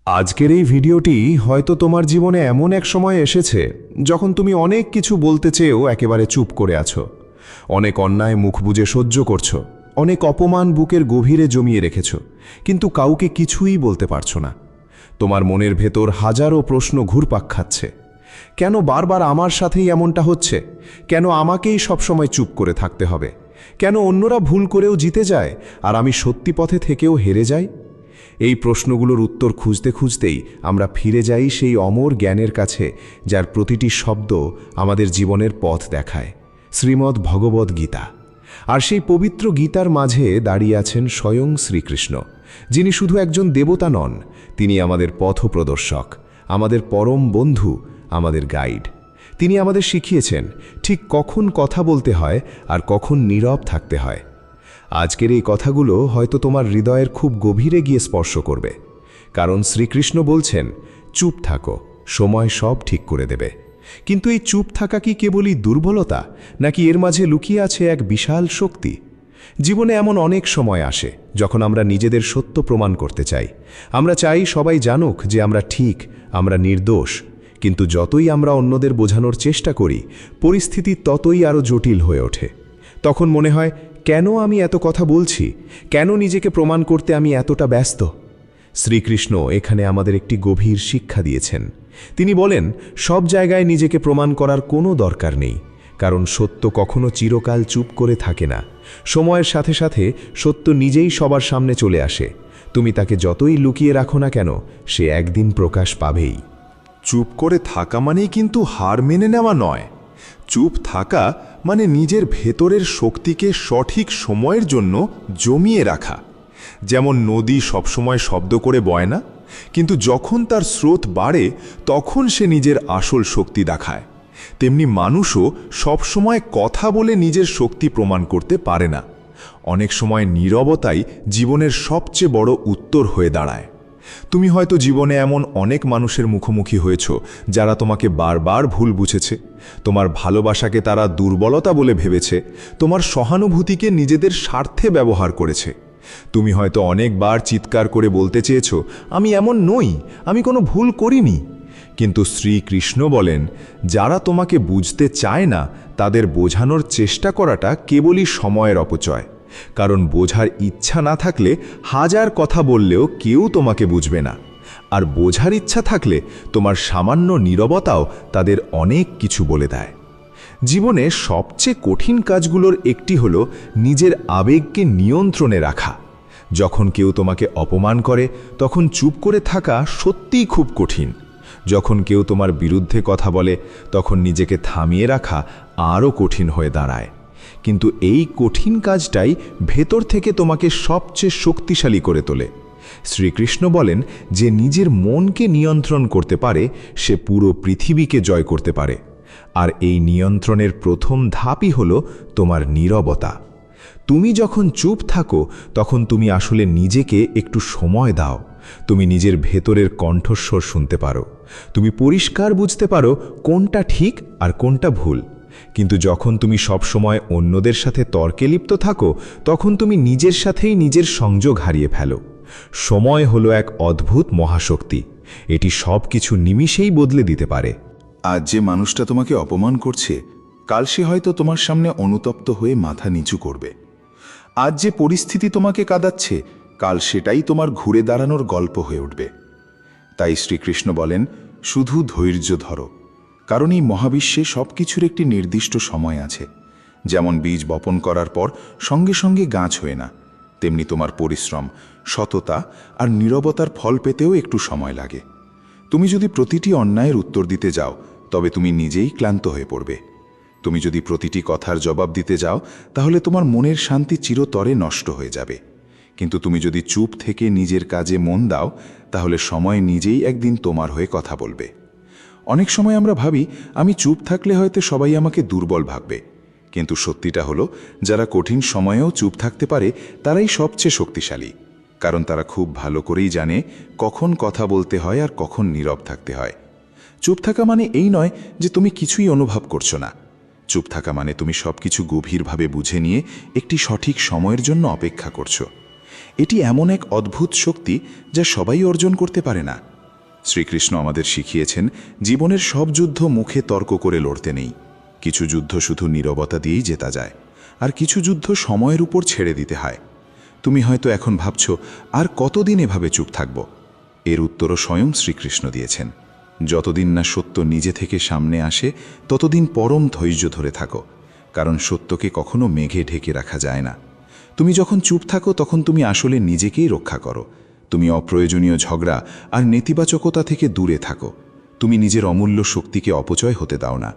আজকের এই ভিডিওটি হয়তো তোমার জীবনে এমন এক সময় এসেছে যখন তুমি অনেক কিছু বলতে চেয়েও একেবারে চুপ করে আছো। অনেক অন্যায় মুখ বুজে সহ্য করছো, অনেক অপমান বুকের গভীরে জমিয়ে রেখেছো, কিন্তু কাউকে কিছুই বলতে পারছো না। তোমার মনের ভেতর হাজারো প্রশ্ন ঘুরপাক খাচ্ছে। কেন বারবার আমার সাথেই এমনটা হচ্ছে? কেন আমাকেই সবসময় চুপ করে থাকতে হবে? কেন অন্যরা ভুল করেও জিতে যায় আর আমি সত্যি পথে থেকেও হেরে যাই? এই প্রশ্নগুলোর উত্তর খুঁজতে খুঁজতেই আমরা ফিরে যাই সেই অমর জ্ঞানের কাছে, যার প্রতিটি শব্দ আমাদের জীবনের পথ দেখায়, শ্রীমদ্ ভগবদ্ গীতা। আর সেই পবিত্র গীতার মাঝে দাঁড়িয়ে আছেন স্বয়ং শ্রীকৃষ্ণ, যিনি শুধু একজন দেবতা নন, তিনি আমাদের পথপ্রদর্শক, আমাদের পরম বন্ধু, আমাদের গাইড। তিনি আমাদের শিখিয়েছেন ঠিক কখন কথা বলতে হয় আর কখন নীরব থাকতে হয়। আজকের এই কথাগুলো হয়তো তোমার হৃদয়ের খুব গভীরে গিয়ে স্পর্শ করবে, কারণ শ্রীকৃষ্ণ বলছেন, চুপ থাকো, সময় সব ঠিক করে দেবে। কিন্তু এই চুপ থাকা কি কেবলই দুর্বলতা, নাকি এর মাঝে লুকিয়ে আছে এক বিশাল শক্তি? জীবনে এমন অনেক সময় আসে যখন আমরা নিজেদের সত্য প্রমাণ করতে চাই। আমরা চাই সবাই জানুক যে আমরা ঠিক, আমরা নির্দোষ। কিন্তু যতই আমরা অন্যদের বোঝানোর চেষ্টা করি, পরিস্থিতি ততই আরও জটিল হয়ে ওঠে। তখন মনে হয়, কেন আমি এত কথা বলছি? কেন নিজেকে প্রমাণ করতে আমি এতটা ব্যস্ত? শ্রীকৃষ্ণ এখানে আমাদের একটি গভীর শিক্ষা দিয়েছেন। তিনি বলেন, সব জায়গায় নিজেকে প্রমাণ করার কোনো দরকার নেই, কারণ সত্য কখনো চিরকাল চুপ করে থাকে না। সময়ের সাথে সাথে সত্য নিজেই সবার সামনে চলে আসে। তুমি তাকে যতই লুকিয়ে রাখো না কেন, সে একদিন প্রকাশ পাবেই। চুপ করে থাকা মানেই কিন্তু হার মেনে নেওয়া নয়। চুপ থাকা মানে নিজের ভেতরের শক্তিকে সঠিক সময়ের জন্য জমিয়ে রাখা। যেমন নদী সবসময় শব্দ করে বয় না, কিন্তু যখন তার স্রোত বাড়ে তখন সে নিজের আসল শক্তি দেখায়। তেমনি মানুষও সবসময় কথা বলে নিজের শক্তি প্রমাণ করতে পারে না। অনেক সময় নীরবতাই জীবনের সবচেয়ে বড় উত্তর হয়ে দাঁড়ায়। তুমি হয়তো জীবনে এমন অনেক মানুষের মুখোমুখি হয়েছ যারা তোমাকে বারবার ভুল বুঝেছে। তোমার ভালোবাসাকে তারা দুর্বলতা বলে ভেবেছে, তোমার সহানুভূতিকে নিজেদের স্বার্থে ব্যবহার করেছে। তুমি হয়তো অনেকবার চিৎকার করে বলতে চেয়েছ, আমি এমন নই, আমি কোনো ভুল করিনি। কিন্তু শ্রীকৃষ্ণ বলেন, যারা তোমাকে বুঝতে চায় না তাদের বোঝানোর চেষ্টা করাটা কেবলই সময়ের অপচয়। কারণ বোঝার ইচ্ছা না থাকলে হাজার কথা বললেও কেউ তোমাকে বুঝবে না। আর বোঝার ইচ্ছা থাকলে তোমার সামান্য নীরবতাও তাদের অনেক কিছু বলে দেয়। জীবনে সবচেয়ে কঠিন কাজগুলোর একটি হলো নিজের আবেগকে নিয়ন্ত্রণে রাখা। যখন কেউ তোমাকে অপমান করে তখন চুপ করে থাকা সত্যিই খুব কঠিন। যখন কেউ তোমার বিরুদ্ধে কথা বলে তখন নিজেকে থামিয়ে রাখা আরও কঠিন হয়ে দাঁড়ায়। কিন্তু এই কঠিন কাজটাই ভেতর থেকে তোমাকে সবচেয়ে শক্তিশালী করে তোলে। শ্রীকৃষ্ণ বলেন, যে নিজের মনকে নিয়ন্ত্রণ করতে পারে সে পুরো পৃথিবীকে জয় করতে পারে। আর এই নিয়ন্ত্রণের প্রথম ধাপই হলো তোমার নীরবতা। তুমি যখন চুপ থাকো তখন তুমি আসলে নিজেকে একটু সময় দাও। তুমি নিজের ভেতরের কণ্ঠস্বর শুনতে পারো। তুমি পরিষ্কার বুঝতে পারো কোনটা ঠিক আর কোনটা ভুল। কিন্তু যখন তুমি সবসময় অন্যদের সাথে তর্কে লিপ্ত থাকো তখন তুমি নিজের সাথেই নিজের সংযোগ হারিয়ে ফেলো। সময় হলো এক অদ্ভুত মহাশক্তি। এটি সব কিছু নিমিষেই বদলে দিতে পারে। আজ যে মানুষটা তোমাকে অপমান করছে, কাল সে হয়তো তোমার সামনে অনুতপ্ত হয়ে মাথা নিচু করবে। আজ যে পরিস্থিতি তোমাকে কাঁদাচ্ছে, কাল সেটাই তোমার ঘুরে দাঁড়ানোর গল্প হয়ে উঠবে। তাই শ্রীকৃষ্ণ বলেন, শুধু ধৈর্য ধরো, কারণ এই মহাবিশ্বে সব কিছুর একটি নির্দিষ্ট সময় আছে। যেমন বীজ বপন করার পর সঙ্গে সঙ্গে গাছ হয় না, তেমনি তোমার পরিশ্রম, সততা আর নীরবতার ফল পেতেও একটু সময় লাগে। তুমি যদি প্রতিটি অন্যায়ের উত্তর দিতে যাও তবে তুমি নিজেই ক্লান্ত হয়ে পড়বে। তুমি যদি প্রতিটি কথার জবাব দিতে যাও তাহলে তোমার মনের শান্তি চিরতরে নষ্ট হয়ে যাবে। কিন্তু তুমি যদি চুপ থেকে নিজের কাজে মন দাও তাহলে সময় নিজেই একদিন তোমার হয়ে কথা বলবে। অনেক সময় আমরা ভাবি, আমি চুপ থাকলে হয়তো সবাই আমাকে দুর্বল ভাববে। কিন্তু সত্যিটা হলো, যারা কঠিন সময়েও চুপ থাকতে পারে তারাই সবচেয়ে শক্তিশালী। কারণ তারা খুব ভালো করেই জানে কখন কথা বলতে হয় আর কখন নীরব থাকতে হয়। চুপ থাকা মানে এই নয় যে তুমি কিছুই অনুভব করছো না। চুপ থাকা মানে তুমি সবকিছু গভীরভাবে বুঝে নিয়ে একটি সঠিক সময়ের জন্য অপেক্ষা করছো। এটি এমন এক অদ্ভুত শক্তি যা সবাই অর্জন করতে পারে না। শ্রীকৃষ্ণ আমাদের শিখিয়েছেন জীবনের সব যুদ্ধ মুখে তর্ক করে লড়তে নেই। কিছু যুদ্ধ শুধু নীরবতা দিয়েই জেতা যায়, আর কিছু যুদ্ধ সময়ের উপর ছেড়ে দিতে হয়। তুমি হয়তো এখন ভাবছ, আর কতদিন এভাবে চুপ থাকব? এর উত্তরও স্বয়ং শ্রীকৃষ্ণ দিয়েছেন। যতদিন না সত্য নিজে থেকে সামনে আসে, ততদিন পরম ধৈর্য ধরে থাকো, কারণ সত্যকে কখনো মেঘে ঢেকে রাখা যায় না। তুমি যখন চুপ থাকো তখন তুমি আসলে নিজেকেই রক্ষা করো। তুমি অপ্রয়োজনীয় ঝগড়া আর নেতিবাচকতা থেকে দূরে থাকো। তুমি নিজের অমূল্য শক্তিকে অপচয় হতে দাও না।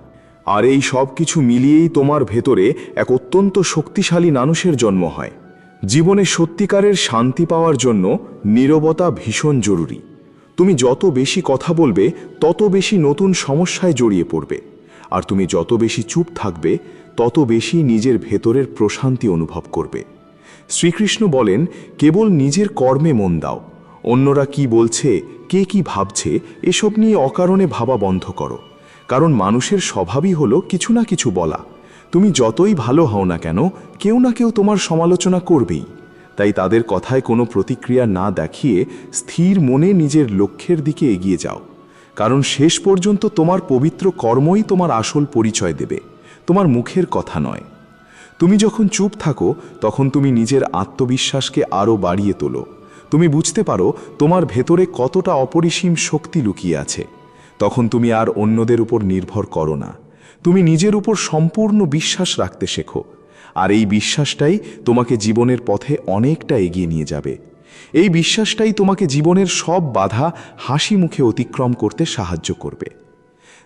আর এই সব কিছু মিলিয়েই তোমার ভেতরে এক অত্যন্ত শক্তিশালী মানুষের জন্ম হয়। জীবনে সত্যিকারের শান্তি পাওয়ার জন্য নীরবতা ভীষণ জরুরি। তুমি যত বেশি কথা বলবে, তত বেশি নতুন সমস্যায় জড়িয়ে পড়বে। আর তুমি যত বেশি চুপ থাকবে, তত বেশি নিজের ভেতরের প্রশান্তি অনুভব করবে। শ্রীকৃষ্ণ বলেন, কেবল নিজের কর্মে মন দাও। অন্যরা কি বলছে, কে কি ভাবছে, এসব নিয়ে অকারণে ভাবা বন্ধ করো। কারণ মানুষের স্বভাবই হলো কিছু না কিছু বলা। তুমি যতই ভালো হও না কেন, কেউ না কেউ তোমার সমালোচনা করবেই। তাই তাদের কথায় কোনো প্রতিক্রিয়া না দেখিয়ে স্থির মনে নিজের লক্ষ্যের দিকে এগিয়ে যাও। কারণ শেষ পর্যন্ত তোমার পবিত্র কর্মই তোমার আসল পরিচয় দেবে, তোমার মুখের কথা নয়। তুমি যখন চুপ থাকো, তখন তুমি নিজের আত্মবিশ্বাসকে আরও বাড়িয়ে তোলো। তুমি বুঝতে পারো তোমার ভেতরে কতটা অপরিসীম শক্তি লুকিয়ে আছে। তখন তুমি আর অন্যদের উপর নির্ভর করো না, তুমি নিজের উপর সম্পূর্ণ বিশ্বাস রাখতে শেখো। আর এই বিশ্বাসটাই তোমাকে জীবনের পথে অনেকটা এগিয়ে নিয়ে যাবে। এই বিশ্বাসটাই তোমাকে জীবনের সব বাধা হাসি মুখে অতিক্রম করতে সাহায্য করবে।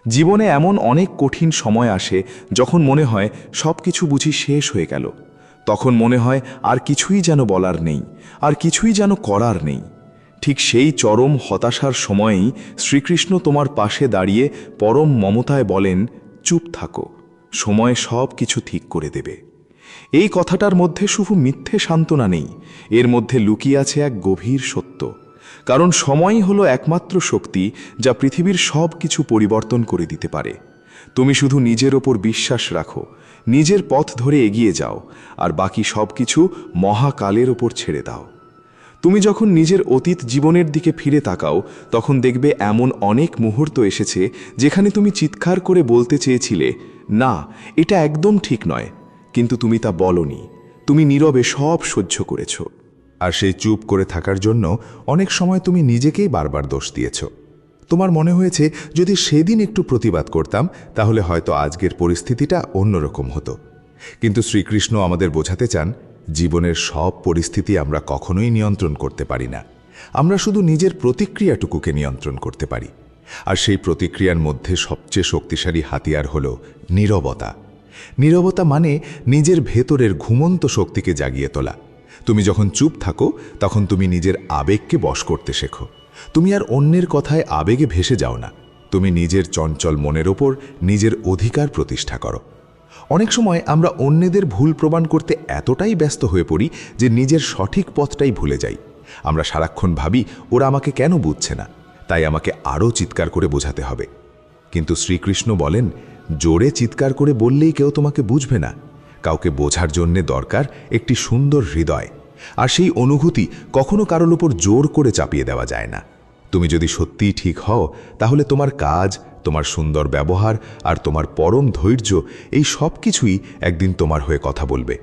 জীবনে এমন অনেক কঠিন সময় আসে যখন মনে হয় সব কিছু বুঝি শেষ হয়ে গেল। তখন মনে হয় আর কিছুই যেন বলার নেই, আর কিছুই যেন করার নেই। ঠিক সেই চরম হতাশার সময়েই শ্রীকৃষ্ণ তোমার পাশে দাঁড়িয়ে পরম মমতায় বলেন, চুপ থাকো, সময় সব কিছু ঠিক করে দেবে। এই কথাটার মধ্যে শুধু মিথ্যে সান্ত্বনা নেই, এর মধ্যে লুকিয়ে আছে এক গভীর সত্য। কারণ সময়ই হলো একমাত্র শক্তি যা পৃথিবীর সব কিছু পরিবর্তন করে দিতে পারে। তুমি শুধু নিজের ওপর বিশ্বাস রাখো, নিজের পথ ধরে এগিয়ে যাও, আর বাকি সব কিছু মহাকালের ওপর ছেড়ে দাও। তুমি যখন নিজের অতীত জীবনের দিকে ফিরে তাকাও, তখন দেখবে এমন অনেক মুহূর্ত এসেছে যেখানে তুমি চিৎকার করে বলতে চেয়েছিলে, না, এটা একদম ঠিক নয়, কিন্তু তুমি তা বলনি। তুমি নীরবে সব সহ্য করেছ। আর সেই চুপ করে থাকার জন্য অনেক সময় তুমি নিজেকেই বারবার দোষ দিয়েছ। তোমার মনে হয়েছে যদি সেদিন একটু প্রতিবাদ করতাম, তাহলে হয়তো আজকের পরিস্থিতিটা অন্যরকম হতো। কিন্তু শ্রীকৃষ্ণ আমাদের বোঝাতে চান, জীবনের সব পরিস্থিতি আমরা কখনোই নিয়ন্ত্রণ করতে পারি না। আমরা শুধু নিজের প্রতিক্রিয়াটুকুকে নিয়ন্ত্রণ করতে পারি। আর সেই প্রতিক্রিয়ার মধ্যে সবচেয়ে শক্তিশালী হাতিয়ার হল নীরবতা। নীরবতা মানে নিজের ভেতরের ঘুমন্ত শক্তিকে জাগিয়ে তোলা। তুমি যখন চুপ থাকো, তখন তুমি নিজের আবেগকে বশ করতে শেখো। তুমি আর অন্যের কথায় আবেগে ভেসে যাও না। তুমি নিজের চঞ্চল মনের ওপর নিজের অধিকার প্রতিষ্ঠা করো। অনেক সময় আমরা অন্যদের ভুল প্রমাণ করতে এতটাই ব্যস্ত হয়ে পড়ি যে নিজের সঠিক পথটাই ভুলে যাই। আমরা সারাক্ষণ ভাবি, ওরা আমাকে কেন বুঝছে না, তাই আমাকে আরও চিৎকার করে বোঝাতে হবে। কিন্তু শ্রীকৃষ্ণ বলেন, জোরে চিৎকার করে বললেই কেউ তোমাকে বুঝবে না। কাউকে বোঝার জন্যে দরকার একটি সুন্দর হৃদয়। আর সেই অনুভূতি কখনো কারোর উপর জোর করে চাপিয়ে দেওয়া যায় না। তুমি যদি সত্যিই ঠিক হও, তাহলে তোমার কাজ, তোমার সুন্দর ব্যবহার আর তোমার পরম ধৈর্য, এই সব কিছুই একদিন তোমার হয়ে কথা বলবে।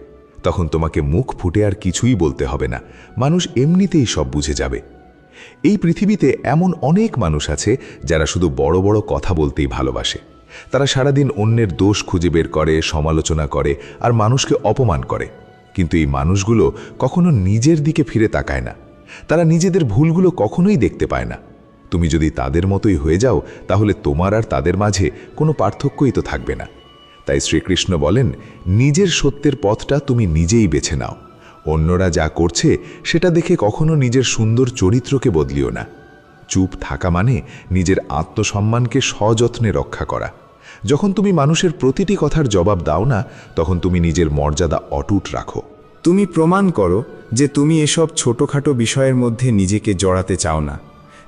তখন তোমাকে মুখ ফুটে আর কিছুই বলতে হবে না, মানুষ এমনিতেই সব বুঝে যাবে। এই পৃথিবীতে এমন অনেক মানুষ আছে যারা শুধু বড় বড় কথা বলতেই ভালোবাসে। তারা সারাদিন অন্যের দোষ খুঁজে বের করে, সমালোচনা করে আর মানুষকে অপমান করে। কিন্তু এই মানুষগুলো কখনো নিজের দিকে ফিরে তাকায় না। তারা নিজেদের ভুলগুলো কখনোই দেখতে পায় না। তুমি যদি তাদের মতোই হয়ে যাও, তাহলে তোমার আর তাদের মাঝে কোনো পার্থক্যই তো থাকবে না। তাই শ্রীকৃষ্ণ বলেন, নিজের সত্যের পথটা তুমি নিজেই বেছে নাও। অন্যরা যা করছে সেটা দেখে কখনো নিজের সুন্দর চরিত্রকে বদলিও না। চুপ থাকা মানে নিজের আত্মসম্মানকে সযত্নে রক্ষা করা। যখন তুমি মানুষের প্রতিটি কথার জবাব দাও না, তখন তুমি নিজের মর্যাদা অটুট রাখো। তুমি প্রমাণ করো যে তুমি এসব ছোটখাটো বিষয়ের মধ্যে নিজেকে জড়াতে চাও না।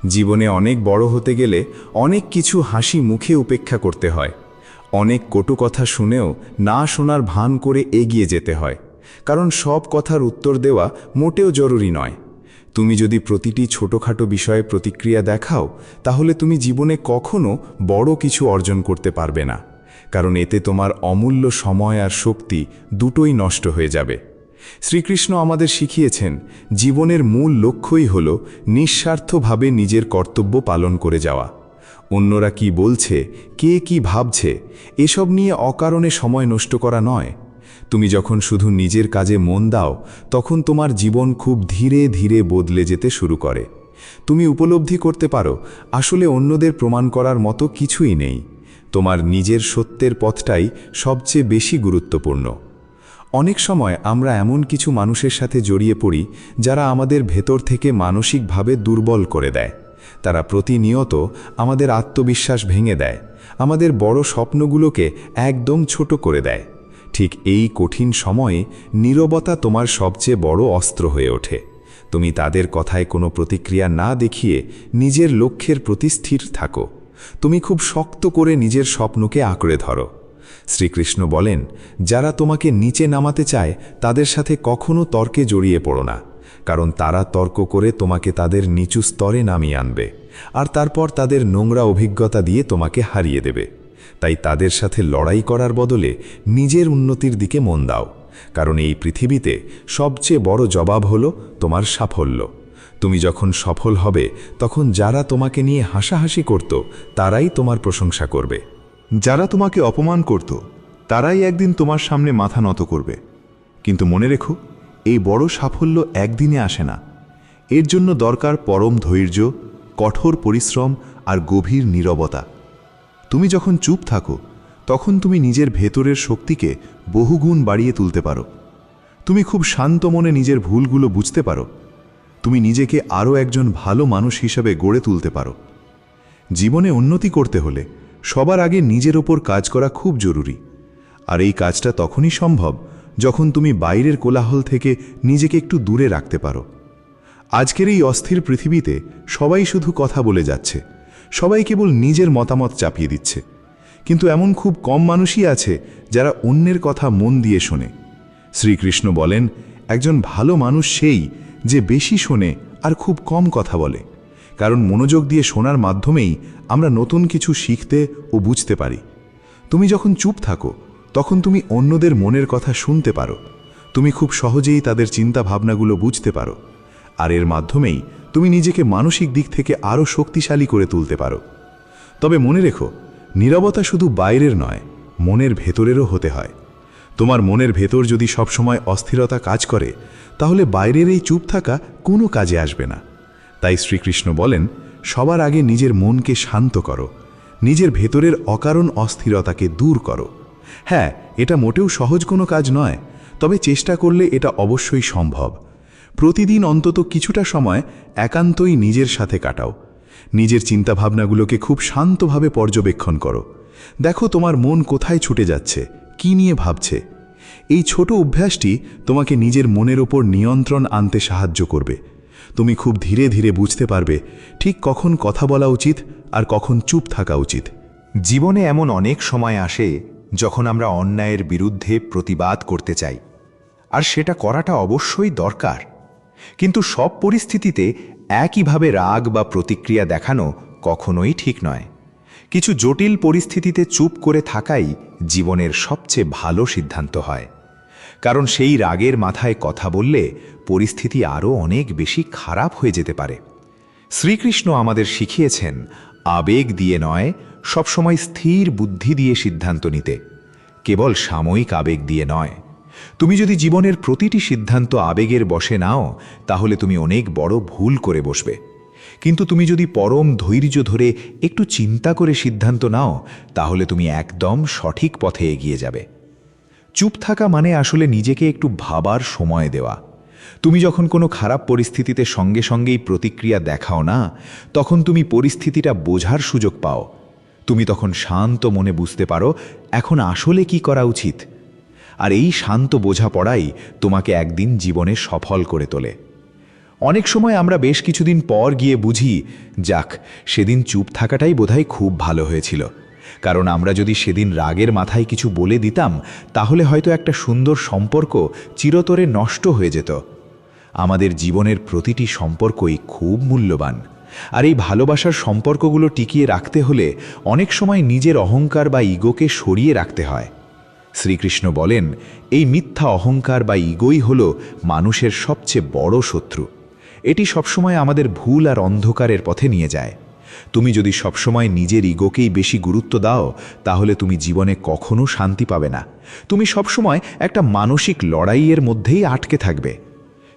জীবনে অনেক বড় হতে গেলে অনেক কিছু হাসি মুখে উপেক্ষা করতে হয়। অনেক কটু কথা শুনেও না শোনার ভান করে এগিয়ে যেতে হয়, কারণ সব কথার উত্তর দেওয়া মোটেও জরুরি নয়। তুমি যদি প্রতিটি ছোটখাটো বিষয়ে প্রতিক্রিয়া দেখাও তাহলে তুমি জীবনে কখনো বড় কিছু অর্জন করতে পারবে না, কারণ এতে তোমার অমূল্য সময় আর শক্তি দুটোই নষ্ট হয়ে যাবে। শ্রীকৃষ্ণ আমাদের শিখিয়েছেন জীবনের মূল লক্ষ্যই হল নিঃস্বার্থভাবে নিজের কর্তব্য পালন করে যাওয়া। অন্যরা কি বলছে, কে কি ভাবছে, এসব নিয়ে অকারণে সময় নষ্ট করা নয়। তুমি যখন শুধু নিজের কাজে মন দাও তখন তোমার জীবন খুব ধীরে ধীরে বদলে যেতে শুরু করে। তুমি উপলব্ধি করতে পারো আসলে অন্যদের প্রমাণ করার মতো কিছুই নেই। তোমার নিজের সত্যের পথটাই সবচেয়ে বেশি গুরুত্বপূর্ণ। অনেক সময় আমরা এমন কিছু মানুষের সাথে জড়িয়ে পড়ি যারা আমাদের ভেতর থেকে মানসিকভাবে দুর্বল করে দেয়। তারা প্রতিনিয়ত আমাদের আত্মবিশ্বাস ভেঙে দেয়, আমাদের বড় স্বপ্নগুলোকে একদম ছোট করে দেয়। ঠিক এই কঠিন সময়ে নীরবতা তোমার সবচেয়ে বড় অস্ত্র হয়ে ওঠে। তুমি তাদের কথায় কোনো প্রতিক্রিয়া না দেখিয়ে নিজের লক্ষ্যের প্রতি স্থির থাকো। তুমি খুব শক্ত করে নিজের স্বপ্নকে আঁকড়ে ধরো। শ্রীকৃষ্ণ বলেন, যারা তোমাকে নিচে নামাতে চায় তাদের সাথে কখনো তর্কে জড়িয়ে পড়ো না, কারণ তারা তর্ক করে তোমাকে তাদের নিচু স্তরে নামিয়ে আনবে আর তারপর তাদের নোংরা অভিজ্ঞতা দিয়ে তোমাকে হারিয়ে দেবে। তাই তাদের সাথে লড়াই করার বদলে নিজের উন্নতির দিকে মন দাও, কারণ এই পৃথিবীতে সবচেয়ে বড় জবাব হলো তোমার সাফল্য। তুমি যখন সফল হবে তখন যারা তোমাকে নিয়ে হাসাহাসি করত তারাই তোমার প্রশংসা করবে। যারা তোমাকে অপমান করত তারাই একদিন তোমার সামনে মাথা নত করবে। কিন্তু মনে রেখো, এই বড় সাফল্য একদিনে আসে না। এর জন্য দরকার পরম ধৈর্য, কঠোর পরিশ্রম আর গভীর নীরবতা। তুমি যখন চুপ থাকো তখন তুমি নিজের ভেতরের শক্তিকে বহুগুণ বাড়িয়ে তুলতে পারো। তুমি খুব শান্ত মনে নিজের ভুলগুলো বুঝতে পারো। তুমি নিজেকে আরও একজন ভালো মানুষ হিসেবে গড়ে তুলতে পারো। জীবনে উন্নতি করতে হলে সবার আগে নিজের ওপর কাজ করা খুব জরুরি। আর এই কাজটা তখনই সম্ভব যখন তুমি বাইরের কোলাহল থেকে নিজেকে একটু দূরে রাখতে পারো। আজকের এই অস্থির পৃথিবীতে সবাই শুধু কথা বলে যাচ্ছে, সবাই কেবল নিজের মতামত চাপিয়ে দিচ্ছে, কিন্তু এমন খুব কম মানুষই আছে যারা অন্যের কথা মন দিয়ে শোনে। শ্রীকৃষ্ণ বলেন, একজন ভালো মানুষ সেই যে বেশি শোনে আর খুব কম কথা বলে, কারণ মনোযোগ দিয়ে শোনার মাধ্যমেই আমরা নতুন কিছু শিখতে ও বুঝতে পারি। তুমি যখন চুপ থাকো তখন তুমি অন্যদের মনের কথা শুনতে পারো। তুমি খুব সহজেই তাদের চিন্তা ভাবনাগুলো বুঝতে পারো, আর এর মাধ্যমেই তুমি নিজেকে মানসিক দিক থেকে আরও শক্তিশালী করে তুলতে পারো। তবে মনে রেখো, নীরবতা শুধু বাইরের নয়, মনের ভেতরেরও হতে হয়। তোমার মনের ভেতর যদি সবসময় অস্থিরতা কাজ করে তাহলে বাইরের এই চুপ থাকা কোনো কাজে আসবে না। তাই শ্রীকৃষ্ণ বলেন, সবার আগে নিজের মনকে শান্ত করো, নিজের ভেতরের অকারণ অস্থিরতাকে দূর করো। হ্যাঁ, এটা মোটেও সহজ কোনো কাজ নয়, তবে চেষ্টা করলে এটা অবশ্যই সম্ভব। প্রতিদিন অন্তত কিছুটা সময় একান্তই নিজের সাথে কাটাও। নিজের চিন্তাভাবনাগুলোকে খুব শান্তভাবে পর্যবেক্ষণ করো। দেখো তোমার মন কোথায় ছুটে যাচ্ছে, কি নিয়ে ভাবছে। এই ছোট অভ্যাসটি তোমাকে নিজের মনের ওপর নিয়ন্ত্রণ আনতে সাহায্য করবে। তুমি খুব ধীরে ধীরে বুঝতে পারবে ঠিক কখন কথা বলা উচিত আর কখন চুপ থাকা উচিত। জীবনে এমন অনেক সময় আসে যখন আমরা অন্যায়ের বিরুদ্ধে প্রতিবাদ করতে চাই, আর সেটা করাটা অবশ্যই দরকার। কিন্তু সব পরিস্থিতিতে একইভাবে রাগ বা প্রতিক্রিয়া দেখানো কখনোই ঠিক নয়। কিছু জটিল পরিস্থিতিতে চুপ করে থাকাই জীবনের সবচেয়ে ভালো সিদ্ধান্ত হয়, কারণ সেই রাগের মাথায় কথা বললে পরিস্থিতি আরও অনেক বেশি খারাপ হয়ে যেতে পারে। শ্রীকৃষ্ণ আমাদের শিখিয়েছেন আবেগ দিয়ে নয়, সবসময় স্থির বুদ্ধি দিয়ে সিদ্ধান্ত নিতে, কেবল সাময়িক আবেগ দিয়ে নয়। তুমি যদি জীবনের প্রতিটি সিদ্ধান্ত আবেগের বশে নাও তাহলে তুমি অনেক বড় ভুল করে বসবে। কিন্তু তুমি যদি পরম ধৈর্য ধরে একটু চিন্তা করে সিদ্ধান্ত নাও তাহলে তুমি একদম সঠিক পথে এগিয়ে যাবে। চুপ থাকা মানে আসলে নিজেকে একটু ভাবার সময় দেওয়া। তুমি যখন কোনো খারাপ পরিস্থিতিতে সঙ্গে সঙ্গেই প্রতিক্রিয়া দেখাও না, তখন তুমি পরিস্থিতিটা বোঝার সুযোগ পাও। তুমি তখন শান্ত মনে বুঝতে পারো এখন আসলে কি করা উচিত। আর এই শান্ত বোঝাপড়াই তোমাকে একদিন জীবনে সফল করে তোলে। অনেক সময় আমরা বেশ কিছুদিন পর গিয়ে বুঝি, যাক, সেদিন চুপ থাকাটাই বোধহয় খুব ভালো হয়েছিল, কারণ আমরা যদি সেদিন রাগের মাথায় কিছু বলে দিতাম তাহলে হয়তো একটা সুন্দর সম্পর্ক চিরতরে নষ্ট হয়ে যেত। আমাদের জীবনের প্রতিটি সম্পর্কই খুব মূল্যবান, আর এই ভালোবাসার সম্পর্কগুলো টিকিয়ে রাখতে হলে অনেক সময় নিজের অহংকার বা ইগোকে সরিয়ে রাখতে হয়। শ্রীকৃষ্ণ বলেন, এই মিথ্যা অহংকার বা ইগোই হল মানুষের সবচেয়ে বড় শত্রু। এটি সবসময় আমাদের ভুল আর অন্ধকারের পথে নিয়ে যায়। তুমি যদি সবসময় নিজের ইগোকেই বেশি গুরুত্ব দাও, তাহলে তুমি জীবনে কখনো শান্তি পাবে না। তুমি সবসময় একটা মানসিক লড়াইয়ের মধ্যেই আটকে থাকবে।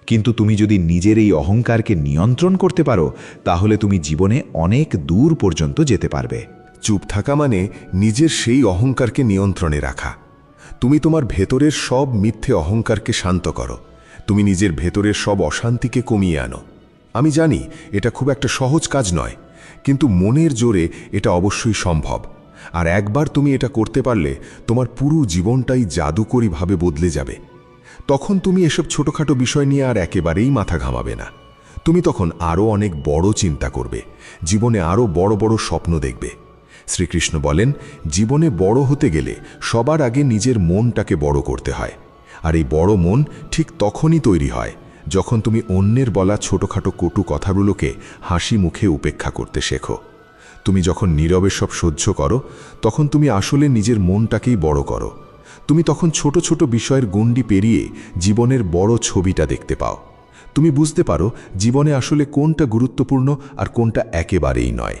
কিন্তু তুমি যদি নিজের এই অহংকারকে নিয়ন্ত্রণ করতে পারো, তাহলে তুমি জীবনে অনেক দূর পর্যন্ত যেতে পারবে। চুপ থাকা মানে নিজের সেই অহংকারকে নিয়ন্ত্রণে রাখা। তুমি তোমার ভেতরের সব মিথ্যে অহংকারকে শান্ত করো। তুমি নিজের ভেতরের সব অশান্তিকে কমিয়ে আনো। আমি জানি এটা খুব একটা সহজ কাজ নয়, কিন্তু মনের জোরে এটা অবশ্যই সম্ভব। আর একবার তুমি এটা করতে পারলে তোমার পুরো জীবনটাই জাদুকরীভাবে বদলে যাবে। তখন তুমি এসব ছোটখাটো বিষয় নিয়ে আর একেবারেই মাথা ঘামাবে না। তুমি তখন আরও অনেক বড় চিন্তা করবে, জীবনে আরও বড় বড় স্বপ্ন দেখবে। শ্রীকৃষ্ণ বলেন, জীবনে বড় হতে গেলে সবার আগে নিজের মনটাকে বড় করতে হয়। আর এই বড় মন ঠিক তখনই তৈরি হয় যখন তুমি অন্যের বলা ছোটখাটো কটু কথাগুলোকে হাসি মুখে উপেক্ষা করতে শেখো। তুমি যখন নীরবে সব সহ্য করো, তখন তুমি আসলে নিজের মনটাকেই বড় করো। তুমি তখন ছোট ছোট বিষয়ের গণ্ডি পেরিয়ে জীবনের বড় ছবিটা দেখতে পাও। তুমি বুঝতে পারো জীবনে আসলে কোনটা গুরুত্বপূর্ণ আর কোনটা একেবারেই নয়।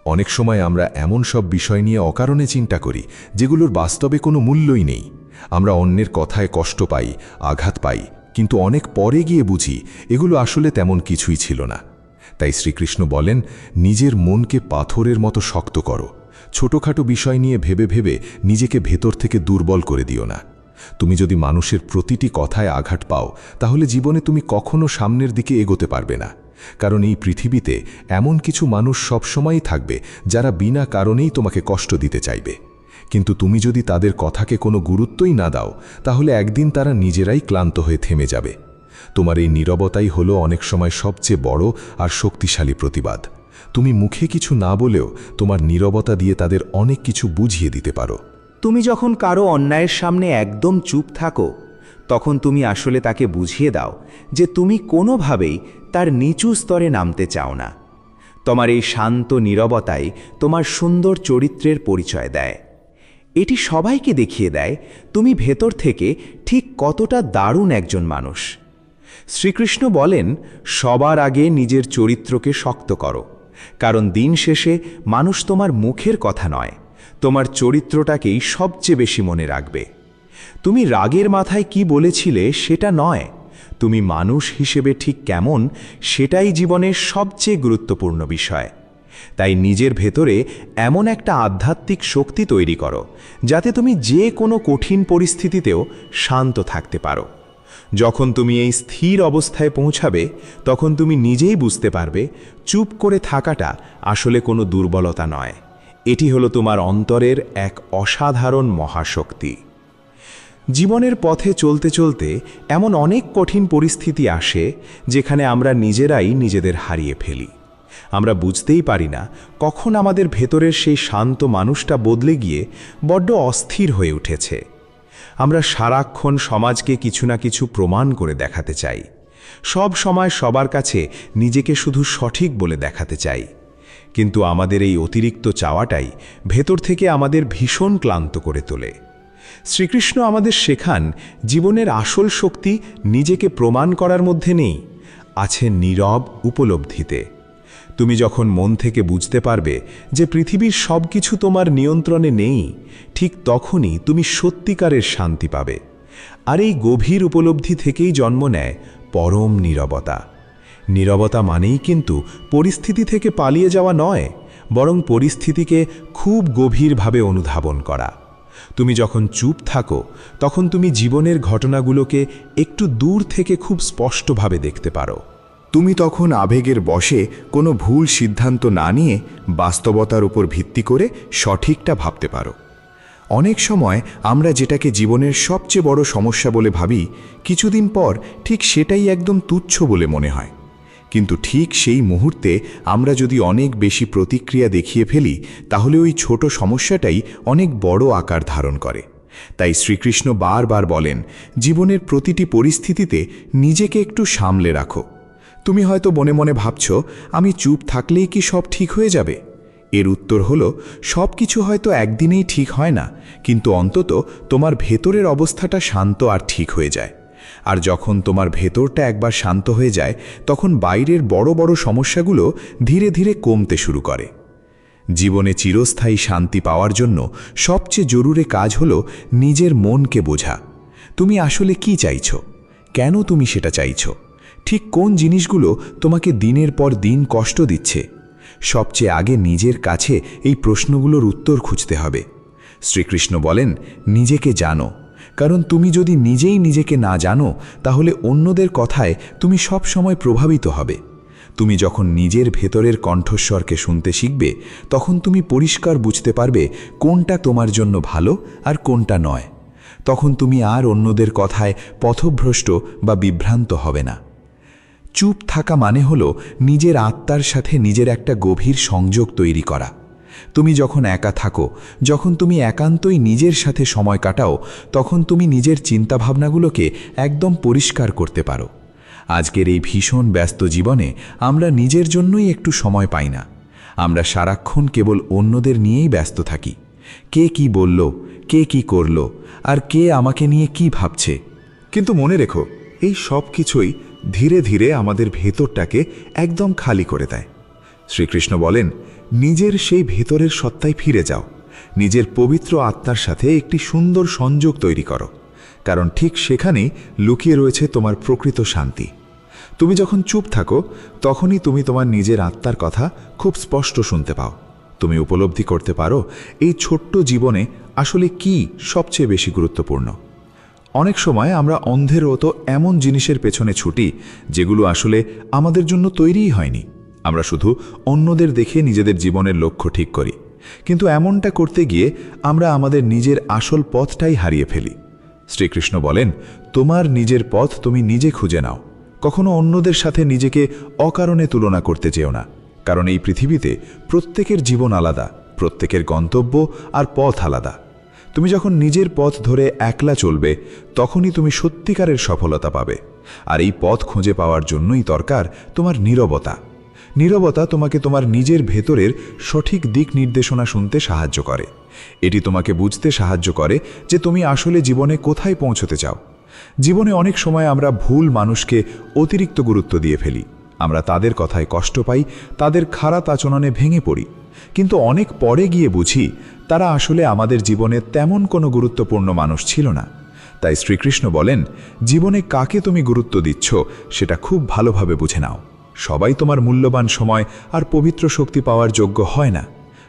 অনেক সময় আমরা এমন সব বিষয় নিয়ে অকারণে চিন্তা করি যেগুলোর বাস্তবে কোনো মূল্যই নেই। আমরা অন্যের কথায় কষ্ট পাই, আঘাত পাই, কিন্তু অনেক পরে গিয়ে বুঝি এগুলো আসলে তেমন কিছুই ছিল না। তাই শ্রীকৃষ্ণ বলেন, নিজের মনকে পাথরের মতো শক্ত করো। ছোটখাটো বিষয় নিয়ে ভেবে ভেবে নিজেকে ভেতর থেকে দুর্বল করে দিও না। তুমি যদি মানুষের প্রতিটি কথায় আঘাত পাও, তাহলে জীবনে তুমি কখনো সামনের দিকে এগোতে পারবে না। কারণ এই পৃথিবীতে এমন কিছু মানুষ সবসময়ই থাকবে যারা বিনা কারণেই তোমাকে কষ্ট দিতে চাইবে। কিন্তু তুমি যদি তাদের কথাকে কোনো গুরুত্বই না দাও, তাহলে একদিন তারা নিজেরাই ক্লান্ত হয়ে থেমে যাবে। তোমার এই নীরবতাই হলো অনেক সময় সবচেয়ে বড় আর শক্তিশালী প্রতিবাদ। তুমি মুখে কিছু না বলেও তোমার নীরবতা দিয়ে তাদের অনেক কিছু বুঝিয়ে দিতে পারো। তুমি যখন কারো অন্যায়ের সামনে একদম চুপ থাকো, তখন তুমি আসলে তাকে বুঝিয়ে দাও যে তুমি কোনোভাবেই তার নিচু স্তরে নামতে চাও না। তোমার এই শান্ত নীরবতাই তোমার সুন্দর চরিত্রের পরিচয় দেয়। এটি সবাইকে দেখিয়ে দেয় তুমি ভেতর থেকে ঠিক কতটা দারুণ একজন মানুষ। শ্রীকৃষ্ণ বলেন, সবার আগে নিজের চরিত্রকে শক্ত করো, কারণ দিন শেষে মানুষ তোমার মুখের কথা নয়, তোমার চরিত্রটাকেই সবচেয়ে বেশি মনে রাখবে। তুমি রাগের মাথায় কি বলেছিলে সেটা নয়, তুমি মানুষ হিসেবে ঠিক কেমন সেটাই জীবনের সবচেয়ে গুরুত্বপূর্ণ বিষয়। তাই নিজের ভেতরে এমন একটা আধ্যাত্মিক শক্তি তৈরি করো যাতে তুমি যে কোনো কঠিন পরিস্থিতিতেও শান্ত থাকতে পারো। যখন তুমি এই স্থির অবস্থায় পৌঁছাবে, তখন তুমি নিজেই বুঝতে পারবে চুপ করে থাকাটা আসলে কোনো দুর্বলতা নয়, এটি হলো তোমার অন্তরের এক অসাধারণ মহাশক্তি। জীবনের পথে চলতে চলতে এমন অনেক কঠিন পরিস্থিতি আসে যেখানে আমরা নিজেরাই নিজেদের হারিয়ে ফেলি। আমরা বুঝতেই পারি না কখন আমাদের ভেতরের সেই শান্ত মানুষটা বদলে গিয়ে বড্ড অস্থির হয়ে উঠেছে। আমরা সারাক্ষণ সমাজকে কিছু না কিছু প্রমাণ করে দেখাতে চাই, সব সময় সবার কাছে নিজেকে শুধু সঠিক বলে দেখাতে চাই। কিন্তু আমাদের এই অতিরিক্ত চাওয়াটাই ভেতর থেকে আমাদের ভীষণ ক্লান্ত করে তোলে। শ্রীকৃষ্ণ আমাদের শেখান, জীবনের আসল শক্তি নিজেকে প্রমাণ করার মধ্যে নেই, আছে নীরব উপলব্ধিতে। তুমি যখন মন থেকে বুঝতে পারবে যে পৃথিবীর সব কিছু তোমার নিয়ন্ত্রণে নেই, ঠিক তখনই তুমি সত্যিকারের শান্তি পাবে। আর এই গভীর উপলব্ধি থেকেই জন্ম নেয় পরম নীরবতা। নীরবতা মানেই কিন্তু পরিস্থিতি থেকে পালিয়ে যাওয়া নয়, বরং পরিস্থিতিকে খুব গভীরভাবে অনুধাবন করা। তুমি যখন চুপ থাকো, তখন তুমি জীবনের ঘটনাগুলোকে একটু দূর থেকে খুব স্পষ্টভাবে দেখতে পারো। তুমি তখন আবেগের বশে কোনো ভুল সিদ্ধান্ত না নিয়ে বাস্তবতার উপর ভিত্তি করে সঠিকটা ভাবতে পারো। অনেক সময় আমরা যেটাকে জীবনের সবচেয়ে বড় সমস্যা বলে ভাবি, কিছুদিন পর ঠিক সেটাই একদম তুচ্ছ বলে মনে হয়। কিন্তু ঠিক সেই মুহূর্তে আমরা যদি অনেক বেশি প্রতিক্রিয়া দেখিয়ে ফেলি, তাহলে ওই ছোট সমস্যাটাই অনেক বড় আকার ধারণ করে। তাই শ্রীকৃষ্ণ বারবার বলেন, জীবনের প্রতিটি পরিস্থিতিতে নিজেকে একটু সামলে রাখো। তুমি হয়তো মনে মনে ভাবছ, আমি চুপ থাকলেই কি সব ঠিক হয়ে যাবে? এর উত্তর হলো, সব কিছু হয়তো একদিনেই ঠিক হয় না, কিন্তু অন্তত তোমার ভেতরের অবস্থাটা শান্ত আর ঠিক হয়ে যায়। আর যখন তোমার ভেতরটা একবার শান্ত হয়ে যায়, তখন বাইরের বড় বড় সমস্যাগুলো ধীরে ধীরে কমতে শুরু করে। জীবনে চিরস্থায়ী শান্তি পাওয়ার জন্য সবচেয়ে জরুরি কাজ হলো নিজের মনকে বোঝা। তুমি আসলে কি চাইছ? কেন তুমি সেটা চাইছ? ঠিক কোন জিনিসগুলো তোমাকে দিনের পর দিন কষ্ট দিচ্ছে? সবচেয়ে আগে নিজের কাছে এই প্রশ্নগুলোর উত্তর খুঁজতে হবে। শ্রীকৃষ্ণ বলেন, নিজেকে জানো, কারণ তুমি যদি নিজেই নিজেকে না জানো, তাহলে অন্যদের কথায় তুমি সব সময় প্রভাবিত হবে। তুমি যখন নিজের ভেতরের কণ্ঠস্বরকে শুনতে শিখবে, তখন তুমি পরিষ্কার বুঝতে পারবে কোনটা তোমার জন্য ভালো আর কোনটা নয়। তখন তুমি আর অন্যদের কথায় পথভ্রষ্ট বা বিভ্রান্ত হবে না। চুপ থাকা মানে হলো নিজের আত্মার সাথে নিজের একটা গভীর সংযোগ তৈরি করা। তুমি যখন একা থাকো, যখন তুমি একান্তই নিজের সাথে সময় কাটাও, তখন তুমি নিজের চিন্তাভাবনাগুলোকে একদম পরিষ্কার করতে পারো। আজকের এই ভীষণ ব্যস্ত জীবনে আমরা নিজের জন্যই একটু সময় পাই না। আমরা সারাক্ষণ কেবল অন্যদের নিয়েই ব্যস্ত থাকি। কে কি বলল, কে কি করল, আর কে আমাকে নিয়ে কি ভাবছে। কিন্তু মনে রেখো, এই সব কিছুই ধীরে ধীরে আমাদের ভেতরটাকে একদম খালি করে দেয়। শ্রীকৃষ্ণ বলেন, নিজের সেই ভেতরের সত্তায় ফিরে যাও, নিজের পবিত্র আত্মার সাথে একটি সুন্দর সংযোগ তৈরি করো, কারণ ঠিক সেখানেই লুকিয়ে রয়েছে তোমার প্রকৃত শান্তি। তুমি যখন চুপ থাকো, তখনই তুমি তোমার নিজের আত্মার কথা খুব স্পষ্ট শুনতে পাও। তুমি উপলব্ধি করতে পারো এই ছোট্ট জীবনে আসলে কি সবচেয়ে বেশি গুরুত্বপূর্ণ। অনেক সময় আমরা অন্ধের মতো এমন জিনিসের পেছনে ছুটি যেগুলো আসলে আমাদের জন্য তৈরিই হয়নি। আমরা শুধু অন্যদের দেখে নিজেদের জীবনের লক্ষ্য ঠিক করি, কিন্তু এমনটা করতে গিয়ে আমরা আমাদের নিজের আসল পথটাই হারিয়ে ফেলি। শ্রীকৃষ্ণ বলেন, তোমার নিজের পথ তুমি নিজে খুঁজে নাও। কখনো অন্যদের সাথে নিজেকে অকারণে তুলনা করতে যেও না, কারণ এই পৃথিবীতে প্রত্যেকের জীবন আলাদা, প্রত্যেকের গন্তব্য আর পথ আলাদা। তুমি যখন নিজের পথ ধরে একলা চলবে, তখনই তুমি সত্যিকারের সফলতা পাবে। আর এই পথ খুঁজে পাওয়ার জন্যই দরকার তোমার নীরবতা। নীরবতা তোমাকে তোমার নিজের ভেতরের সঠিক দিক নির্দেশনা শুনতে সাহায্য করে। এটি তোমাকে বুঝতে সাহায্য করে যে তুমি আসলে জীবনে কোথায় পৌঁছতে চাও। জীবনে অনেক সময় আমরা ভুল মানুষকে অতিরিক্ত গুরুত্ব দিয়ে ফেলি। আমরা তাদের কথায় কষ্ট পাই, তাদের খারাপ আচরণে ভেঙে পড়ি, কিন্তু অনেক পরে গিয়ে বুঝি তারা আসলে আমাদের জীবনে তেমন কোনো গুরুত্বপূর্ণ মানুষ ছিল না। তাই শ্রীকৃষ্ণ বলেন, জীবনে কাকে তুমি গুরুত্ব দিচ্ছ সেটা খুব ভালোভাবে বুঝে নাও। সবাই তোমার মূল্যবান সময় আর পবিত্র শক্তি পাওয়ার যোগ্য হয় না।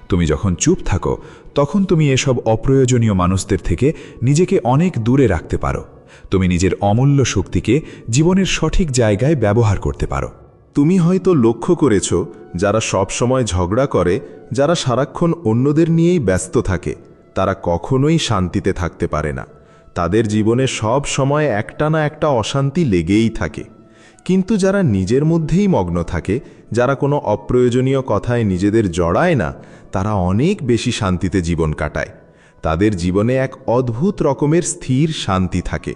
তুমি যখন চুপ থাকো, তখন তুমি এসব অপ্রয়োজনীয় মানুষদের থেকে নিজেকে অনেক দূরে রাখতে পারো। তুমি নিজের অমূল্য শক্তিকে জীবনের সঠিক জায়গায় ব্যবহার করতে পারো। তুমি হয়তো লক্ষ্য করেছ, যারা সব সময় ঝগড়া করে, যারা সারাক্ষণ অন্যদের নিয়েই ব্যস্ত থাকে, তারা কখনোই শান্তিতে থাকতে পারে না। তাদের জীবনে সব সময় একটা না একটা অশান্তি লেগেই থাকে। কিন্তু যারা নিজের মধ্যেই মগ্ন থাকে, যারা কোনো অপ্রয়োজনীয় কথায় নিজেদের জড়ায় না, তারা অনেক বেশি শান্তিতে জীবন কাটায়। তাদের জীবনে এক অদ্ভুত রকমের স্থির শান্তি থাকে।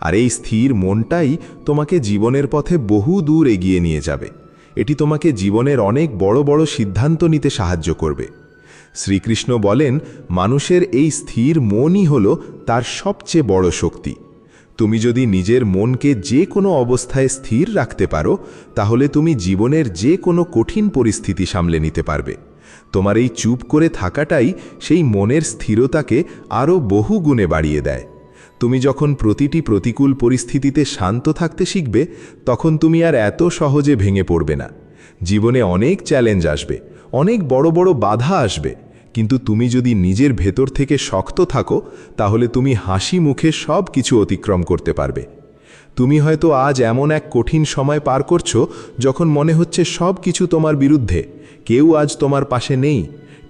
আর এই স্থির মনটাই তোমাকে জীবনের পথে বহু দূর এগিয়ে নিয়ে যাবে। এটি তোমাকে জীবনের অনেক বড় বড় সিদ্ধান্ত নিতে সাহায্য করবে। শ্রীকৃষ্ণ বলেন, মানুষের এই স্থির মনই হলো তার সবচেয়ে বড় শক্তি। তুমি যদি নিজের মনকে যে কোনো অবস্থায় স্থির রাখতে পারো, তাহলে তুমি জীবনের যে কোনো কঠিন পরিস্থিতি সামলে নিতে পারবে। তোমার এই চুপ করে থাকাটাই সেই মনের স্থিরতাকে আরও বহু গুণে বাড়িয়ে দেয়। তুমি যখন প্রতিটি প্রতিকূল পরিস্থিতিতে শান্ত থাকতে শিখবে, তখন তুমি আর এত সহজে ভেঙে পড়বে না। জীবনে অনেক চ্যালেঞ্জ আসবে, অনেক বড় বড় বাধা আসবে, কিন্তু তুমি যদি নিজের ভেতর থেকে শক্ত থাকো, তাহলে তুমি হাসি মুখে সব কিছু অতিক্রম করতে পারবে। তুমি হয়তো আজ এমন এক কঠিন সময় পার করছো, যখন মনে হচ্ছে সব কিছু তোমার বিরুদ্ধে, কেউ আজ তোমার পাশে নেই।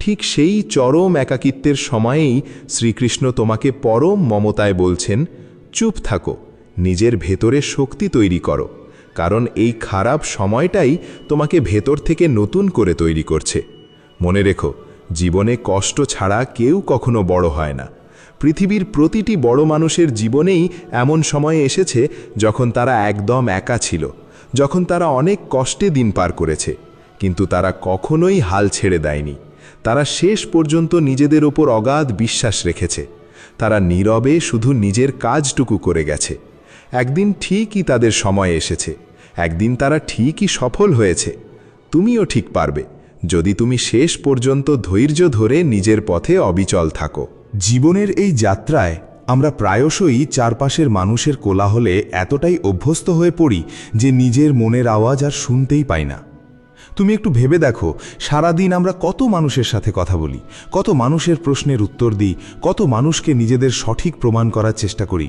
ঠিক সেই চরম একাকিত্বের সময়েই শ্রীকৃষ্ণ তোমাকে পরম মমতায় বলছেন, চুপ থাকো, নিজের ভেতরে শক্তি তৈরি করো, কারণ এই খারাপ সময়টাই তোমাকে ভেতর থেকে নতুন করে তৈরি করছে। মনে রেখো, জীবনে কষ্ট ছাড়া কেউ কখনো বড় হয় না। পৃথিবীর প্রতিটি বড় মানুষের জীবনেই এমন সময় এসেছে যখন তারা একদম একা ছিল, যখন তারা অনেক কষ্টে দিন পার করেছে, কিন্তু তারা কখনোই হাল ছেড়ে দেয়নি। তারা শেষ পর্যন্ত নিজেদের ওপর অগাধ বিশ্বাস রেখেছে। তারা নীরবে শুধু নিজের কাজটুকু করে গেছে। একদিন ঠিকই তাদের সময় এসেছে, একদিন তারা ঠিকই সফল হয়েছে। তুমিও ঠিক পারবে, যদি তুমি শেষ পর্যন্ত ধৈর্য ধরে নিজের পথে অবিচল থাকো। জীবনের এই যাত্রায় আমরা প্রায়শই চারপাশের মানুষের কোলাহলে এতটাই অভ্যস্ত হয়ে পড়ি যে নিজের মনের আওয়াজ আর শুনতেই পাই না। তুমি একটু ভেবে দেখো, সারাদিন আমরা কত মানুষের সাথে কথা বলি, কত মানুষের প্রশ্নের উত্তর দিই, কত মানুষকে নিজেদের সঠিক প্রমাণ করার চেষ্টা করি।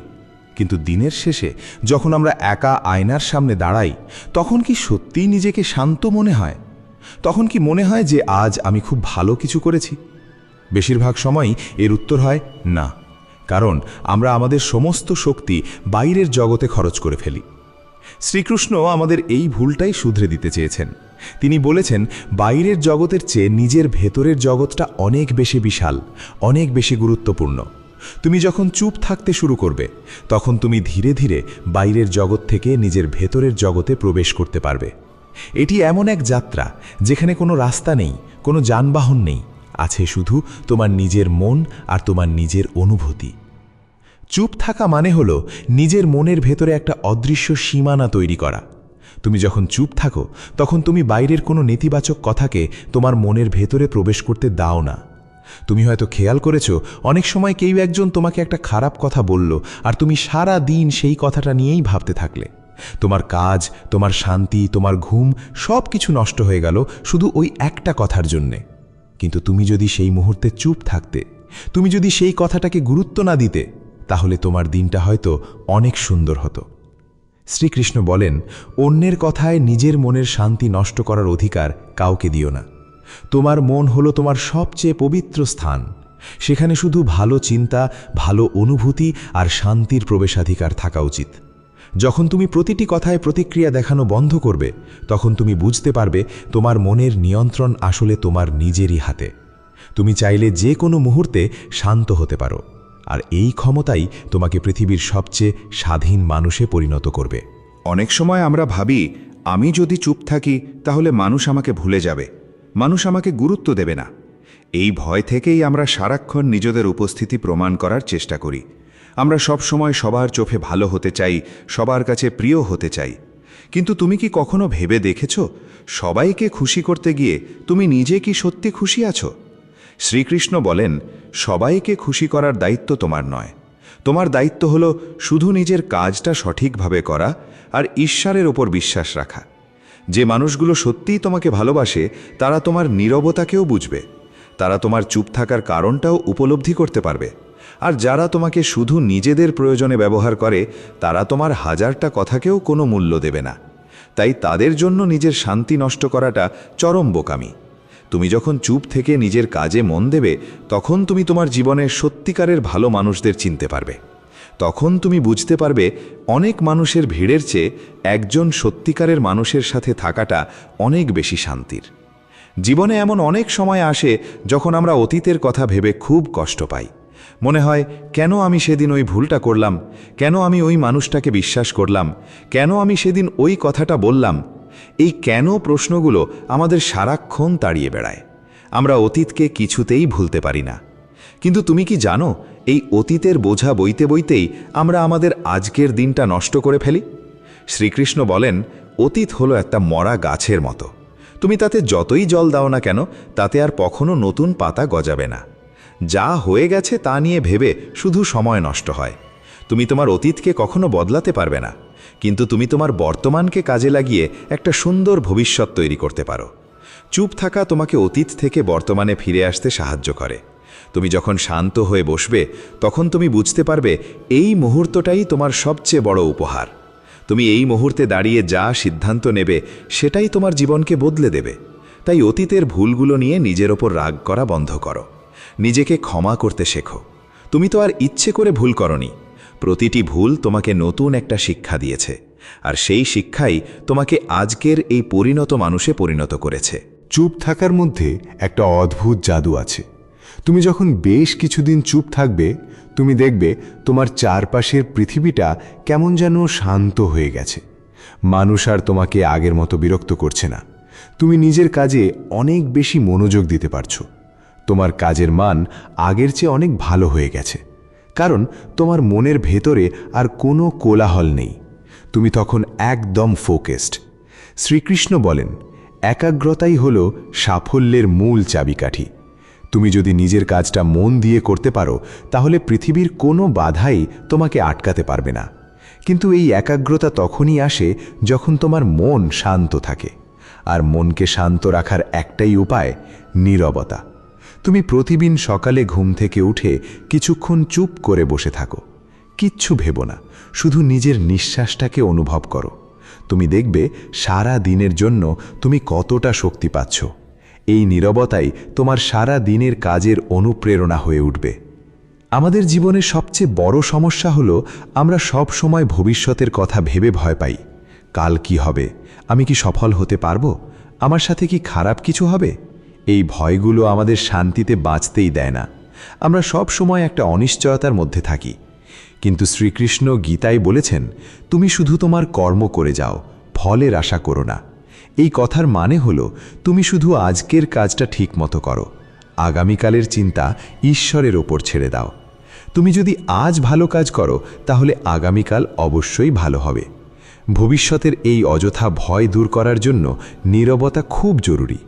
কিন্তু দিনের শেষে যখন আমরা একা আয়নার সামনে দাঁড়াই, তখন কি সত্যিই নিজেকে শান্ত মনে হয়? তখন কি মনে হয় যে আজ আমি খুব ভালো কিছু করেছি? বেশিরভাগ সময়ই এর উত্তর হয় না, কারণ আমরা আমাদের সমস্ত শক্তি বাইরের জগতে খরচ করে ফেলি। শ্রীকৃষ্ণ আমাদের এই ভুলটাই শুধরে দিতে চেয়েছেন। তিনি বলেছেন, বাইরের জগতের চেয়ে নিজের ভেতরের জগৎটা অনেক বেশি বিশাল, অনেক বেশি গুরুত্বপূর্ণ। তুমি যখন চুপ থাকতে শুরু করবে, তখন তুমি ধীরে ধীরে বাইরের জগৎ থেকে নিজের ভেতরের জগতে প্রবেশ করতে পারবে। এটি এমন এক যাত্রা যেখানে কোনো রাস্তা নেই, কোনো যানবাহন নেই, আছে শুধু তোমার নিজের মন আর তোমার নিজের অনুভূতি। চুপ থাকা মানে হলো নিজের মনের ভেতরে একটা অদৃশ্য সীমানা তৈরি করা। তুমি যখন চুপ থাকো, তখন তুমি বাইরের কোনো নেতিবাচক কথাকে তোমার মনের ভেতরে প্রবেশ করতে দাও না। তুমি হয়তো খেয়াল করেছো, অনেক সময় কেউ একজন তোমাকে একটা খারাপ কথা বলল, আর তুমি সারা দিন সেই কথাটা নিয়েই ভাবতে থাকলে। তোমার কাজ, তোমার শান্তি, তোমার ঘুম সব কিছু নষ্ট হয়ে গেল শুধু ওই একটা কথার জন্যে। কিন্তু তুমি যদি সেই মুহূর্তে চুপ থাকতে, তুমি যদি সেই কথাটাকে গুরুত্ব না দিতে, তাহলে তোমার দিনটা হয়তো অনেক সুন্দর হতো। শ্রীকৃষ্ণ বলেন, অন্যের কথায় নিজের মনের শান্তি নষ্ট করার অধিকার কাউকে দিও না। তোমার মন হলো তোমার সবচেয়ে পবিত্র স্থান। সেখানে শুধু ভালো চিন্তা, ভালো অনুভূতি আর শান্তির প্রবেশাধিকার থাকা উচিত। যখন তুমি প্রতিটি কথায় প্রতিক্রিয়া দেখানো বন্ধ করবে, তখন তুমি বুঝতে পারবে তোমার মনের নিয়ন্ত্রণ আসলে তোমার নিজেরই হাতে। তুমি চাইলে যে কোনো মুহূর্তে শান্ত হতে পারো, আর এই ক্ষমতাই তোমাকে পৃথিবীর সবচেয়ে স্বাধীন মানুষে পরিণত করবে। অনেক সময় আমরা ভাবি, আমি যদি চুপ থাকি তাহলে মানুষ আমাকে ভুলে যাবে, মানুষ আমাকে গুরুত্ব দেবে না। এই ভয় থেকেই আমরা সারাক্ষণ নিজেদের উপস্থিতি প্রমাণ করার চেষ্টা করি। আমরা সব সময় সবার চোখে ভালো হতে চাই, সবার কাছে প্রিয় হতে চাই। কিন্তু তুমি কি কখনো ভেবে দেখেছ, সবাইকে খুশি করতে গিয়ে তুমি নিজে কি সত্যি খুশি আছো? শ্রীকৃষ্ণ বলেন, সবাইকে খুশি করার দায়িত্ব তোমার নয়। তোমার দায়িত্ব হলো শুধু নিজের কাজটা সঠিকভাবে করা আর ঈশ্বরের ওপর বিশ্বাস রাখা। যে মানুষগুলো সত্যিই তোমাকে ভালোবাসে, তারা তোমার নীরবতাকেও বুঝবে, তারা তোমার চুপ থাকার কারণটাও উপলব্ধি করতে পারবে। আর যারা তোমাকে শুধু নিজেদের প্রয়োজনে ব্যবহার করে, তারা তোমার হাজারটা কথাকেও কোনো মূল্য দেবে না। তাই তাদের জন্য নিজের শান্তি নষ্ট করাটা চরম বোকামি। তুমি যখন চুপ থেকে নিজের কাজে মন দেবে, তখন তুমি তোমার জীবনের সত্যিকারের ভালো মানুষদের চিনতে পারবে। তখন তুমি বুঝতে পারবে, অনেক মানুষের ভিড়ের চেয়ে একজন সত্যিকারের মানুষের সাথে থাকাটা অনেক বেশি শান্তির। জীবনে এমন অনেক সময় আসে যখন আমরা অতীতের কথা ভেবে খুব কষ্ট পাই। মনে হয়, কেন আমি সেদিন ওই ভুলটা করলাম, কেন আমি ওই মানুষটাকে বিশ্বাস করলাম, কেন আমি সেদিন ওই কথাটা বললাম। এই কেন প্রশ্নগুলো আমাদের সারাক্ষণ তাড়িয়ে বেড়ায়। আমরা অতীতকে কিছুতেই ভুলতে পারি না। কিন্তু তুমি কি জানো, এই অতীতের বোঝা বইতে বইতেই আমরা আমাদের আজকের দিনটা নষ্ট করে ফেলি। শ্রীকৃষ্ণ বলেন, অতীত হলো একটা মরা গাছের মতো। তুমি তাতে যতই জল দাও না কেন, তাতে আর কখনো নতুন পাতা গজাবে না। যা হয়ে গেছে তা নিয়ে ভেবে শুধু সময় নষ্ট হয়। তুমি তোমার অতীতকে কখনো বদলাতে পারবে না, কিন্তু তুমি তোমার বর্তমানকে কাজে লাগিয়ে একটা সুন্দর ভবিষ্যৎ তৈরি করতে পারো। চুপ থাকা তোমাকে অতীত থেকে বর্তমানে ফিরে আসতে সাহায্য করে। তুমি যখন শান্ত হয়ে বসবে, তখন তুমি বুঝতে পারবে এই মুহূর্তটাই তোমার সবচেয়ে বড় উপহার। তুমি এই মুহূর্তে দাঁড়িয়ে যা সিদ্ধান্ত নেবে, সেটাই তোমার জীবনকে বদলে দেবে। তাই অতীতের ভুলগুলো নিয়ে নিজের ওপর রাগ করা বন্ধ করো। নিজেকে ক্ষমা করতে শেখো। তুমি তো আর ইচ্ছে করে ভুল করনি। প্রতিটি ভুল তোমাকে নতুন একটা শিক্ষা দিয়েছে, আর সেই শিক্ষাই তোমাকে আজকের এই পরিণত মানুষে পরিণত করেছে। চুপ থাকার মধ্যে একটা অদ্ভুত জাদু আছে। তুমি যখন বেশ কিছুদিন চুপ থাকবে, তুমি দেখবে তোমার চারপাশের পৃথিবীটা কেমন যেন শান্ত হয়ে গেছে। মানুষ আর তোমাকে আগের মতো বিরক্ত করছে না। তুমি নিজের কাজে অনেক বেশি মনোযোগ দিতে পারছো। তোমার কাজের মান আগের চেয়ে অনেক ভালো হয়ে গেছে, কারণ তোমার মনের ভেতরে আর কোনো কোলাহল নেই। তুমি তখন একদম ফোকাসড। শ্রীকৃষ্ণ বলেন, একাগ্রতাই হল সাফল্যের মূল চাবিকাঠি। তুমি যদি নিজের কাজটা মন দিয়ে করতে পারো, তাহলে পৃথিবীর কোনো বাধাই তোমাকে আটকাতে পারবে না। কিন্তু এই একাগ্রতা তখনই আসে যখন তোমার মন শান্ত থাকে। আর মনকে শান্ত রাখার একটাই উপায়, নীরবতা। তুমি প্রতিদিন সকালে ঘুম থেকে উঠে কিছুক্ষণ চুপ করে বসে থাকো। কিচ্ছু ভেবো না, শুধু নিজের নিঃশ্বাসটাকে অনুভব করো। তুমি দেখবে সারা দিনের জন্য তুমি কতটা শক্তি পাচ্ছ। এই নীরবতাই তোমার সারা দিনের কাজের অনুপ্রেরণা হয়ে উঠবে। আমাদের জীবনের সবচেয়ে বড় সমস্যা হলো আমরা সব সময় ভবিষ্যতের কথা ভেবে ভয় পাই। কাল কি হবে? আমি কি সফল হতে পারবো? আমার সাথে কি খারাপ কিছু হবে? এই ভয়গুলো আমাদের শান্তিতে বাঁচতেই দেয় না। আমরা সব সময় একটা অনিশ্চয়তার মধ্যে থাকি। কিন্তু শ্রীকৃষ্ণ গীতায় বলেছেন, তুমি শুধু তোমার কর্ম করে যাও, ফলের আশা করো না। এই কথার মানে হলো, তুমি শুধু আজকের কাজটা ঠিক মতো করো, আগামীকালের চিন্তা ঈশ্বরের ওপর ছেড়ে দাও। তুমি যদি আজ ভালো কাজ করো, তাহলে আগামীকাল অবশ্যই ভালো হবে। ভবিষ্যতের এই অযথা ভয় দূর করার জন্য নীরবতা খুব জরুরি।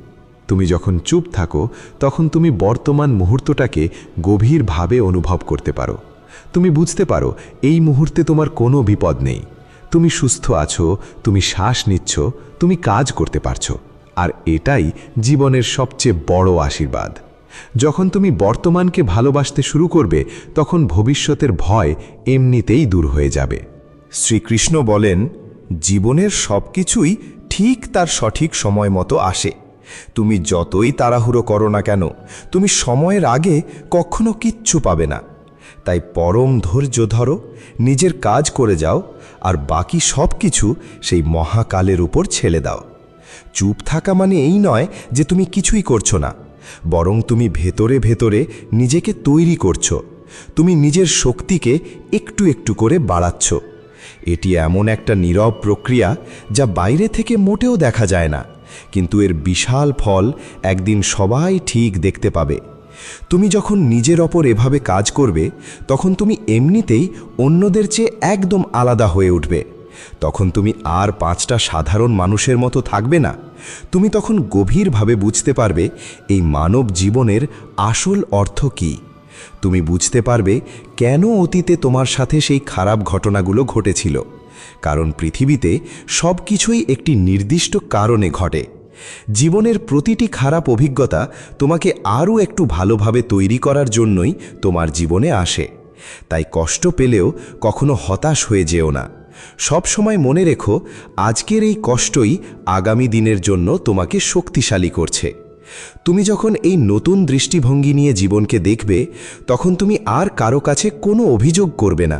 তুমি যখন চুপ থাকো, তখন তুমি বর্তমান মুহূর্তটাকে গভীরভাবে অনুভব করতে পারো। তুমি বুঝতে পারো এই মুহূর্তে তোমার কোনো বিপদ নেই। তুমি সুস্থ আছো, তুমি শ্বাস নিচ্ছ, তুমি কাজ করতে পারছো। আর এটাই জীবনের সবচেয়ে বড় আশীর্বাদ। যখন তুমি বর্তমানকে ভালোবাসতে শুরু করবে, তখন ভবিষ্যতের ভয় এমনিতেই দূর হয়ে যাবে। শ্রীকৃষ্ণ বলেন, জীবনের সব কিছুই ঠিক তার সঠিক সময় মতো আসে। তুমি যতই তাড়াহুড়ো করো না কেন, তুমি সময়ের আগে কখনো কিচ্ছু পাবে না। তাই পরম ধৈর্য ধরো, নিজের কাজ করে যাও, আর বাকি সব কিছু সেই মহাকালের উপর ছেড়ে দাও। চুপ থাকা মানে এই নয় যে তুমি কিছুই করছো না, বরং তুমি ভেতরে ভেতরে নিজেকে তৈরি করছো। তুমি নিজের শক্তিকে একটু একটু করে বাড়াচ্ছ। এটি এমন একটা নীরব প্রক্রিয়া যা বাইরে থেকে মোটেও দেখা যায় না, কিন্তু এর বিশাল ফল একদিন সবাই ঠিক দেখতে পাবে। তুমি যখন নিজের ওপর এভাবে কাজ করবে, তখন তুমি এমনিতেই অন্যদের চেয়ে একদম আলাদা হয়ে উঠবে। তখন তুমি আর 5টা সাধারণ মানুষের মতো থাকবে না। তুমি তখন গভীরভাবে বুঝতে পারবে এই মানব জীবনের আসল অর্থ কী। তুমি বুঝতে পারবে কেন অতীতে তোমার সাথে সেই খারাপ ঘটনাগুলো ঘটেছিল। কারণ পৃথিবীতে সব কিছুই একটি নির্দিষ্ট কারণে ঘটে। জীবনের প্রতিটি খারাপ অভিজ্ঞতা তোমাকে আরও একটু ভালোভাবে তৈরি করার জন্যই তোমার জীবনে আসে। তাই কষ্ট পেলেও কখনো হতাশ হয়ে যেও না। সব সময় মনে রেখো, আজকের এই কষ্টই আগামী দিনের জন্য তোমাকে শক্তিশালী করছে। তুমি যখন এই নতুন দৃষ্টিভঙ্গি নিয়ে জীবনকে দেখবে, তখন তুমি আর কারো কাছে কোনো অভিযোগ করবে না।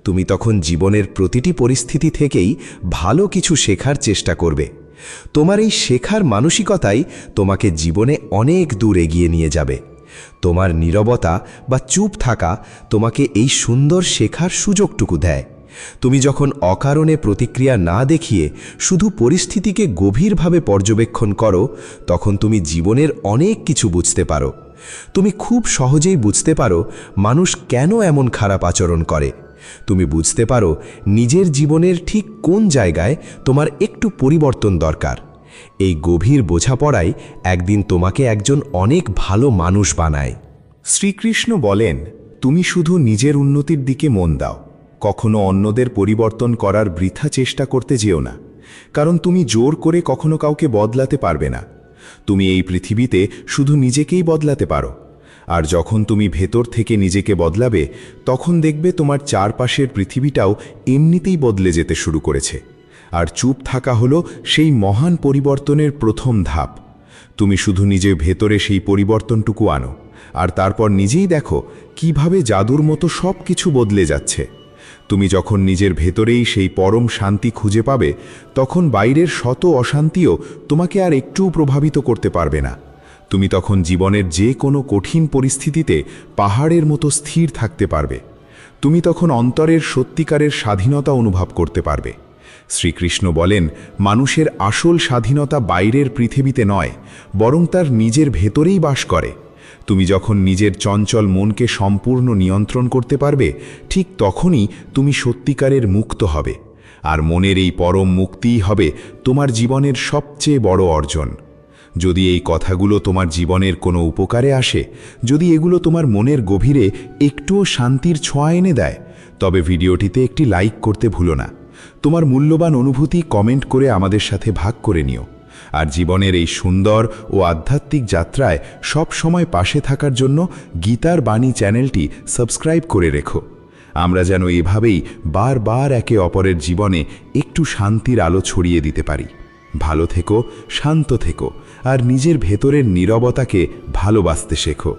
তুমি তখন জীবনের প্রতিটি পরিস্থিতি থেকেই ভালো কিছু শেখার চেষ্টা করবে। তোমার এই শেখার মানসিকতাই তোমাকে জীবনে অনেক দূর এগিয়ে নিয়ে যাবে। তোমার নীরবতা বা চুপ থাকা তোমাকে এই সুন্দর শেখার সুযোগটুকু দেয়। তুমি যখন অকারণে প্রতিক্রিয়া না দেখিয়ে শুধু পরিস্থিতিকে গভীরভাবে পর্যবেক্ষণ করো, তখন তুমি জীবনের অনেক কিছু বুঝতে পারো। তুমি খুব সহজেই বুঝতে পারো মানুষ কেন এমন খারাপ আচরণ করে। তুমি বুঝতে পারো নিজের জীবনের ঠিক কোন জায়গায় তোমার একটু পরিবর্তন দরকার। এই গভীর বোঝাপড়াই একদিন তোমাকে একজন অনেক ভালো মানুষ বানায়। শ্রীকৃষ্ণ বলেন, তুমি শুধু নিজের উন্নতির দিকে মন দাও, কখনো অন্যদের পরিবর্তন করার বৃথা চেষ্টা করতে যেও না। কারণ তুমি জোর করে কখনো কাউকে বদলাতে পারবে না। তুমি এই পৃথিবীতে শুধু নিজেকেই বদলাতে পারো। আর যখন তুমি ভেতর থেকে নিজেকে বদলাবে, তখন দেখবে তোমার চারপাশের পৃথিবীটাও এমনিতেই বদলে যেতে শুরু করেছে। আর চুপ থাকা হলো সেই মহান পরিবর্তনের প্রথম ধাপ। তুমি শুধু নিজের ভেতরে সেই পরিবর্তনটুকু আনো, আর তারপর নিজেই দেখো কিভাবে জাদুর মতো সব কিছু বদলে যাচ্ছে। তুমি যখন নিজের ভেতরেই সেই পরম শান্তি খুঁজে পাবে, তখন বাইরের শত অশান্তিও তোমাকে আর একটুও প্রভাবিত করতে পারবে না। তুমি তখন জীবনের যে কোনো কঠিন পরিস্থিতিতে পাহাড়ের মতো স্থির থাকতে পারবে। তুমি তখন অন্তরের সত্যিকারের স্বাধীনতা অনুভব করতে পারবে। শ্রীকৃষ্ণ বলেন, মানুষের আসল স্বাধীনতা বাইরের পৃথিবীতে নয়, বরং তার নিজের ভেতরেই বাস করে। তুমি যখন নিজের চঞ্চল মনকে সম্পূর্ণ নিয়ন্ত্রণ করতে পারবে, ঠিক তখনই তুমি সত্যিকারের মুক্ত হবে। আর মনের এই পরম মুক্তিই হবে তোমার জীবনের সবচেয়ে বড় অর্জন। যদি এই কথাগুলো তোমার জীবনের কোনো উপকারে আসে, যদি এগুলো তোমার মনের গভীরে একটুও শান্তির ছোঁয়া এনে দেয়, তবে ভিডিওটিতে একটি লাইক করতে ভুলো না। তোমার মূল্যবান অনুভূতি কমেন্ট করে আমাদের সাথে ভাগ করে নিও। আর জীবনের এই সুন্দর ও আধ্যাত্মিক যাত্রায় সব সময় পাশে থাকার জন্য গীতার বাণী চ্যানেলটি সাবস্ক্রাইব করে রেখো। আমরা যেন এভাবেই বারবার একে অপরের জীবনে একটু শান্তির আলো ছড়িয়ে দিতে পারি। ভালো থেকো, শান্ত থেকো, আর নিজের ভেতরের নীরবতাকে ভালোবাসতে শেখো।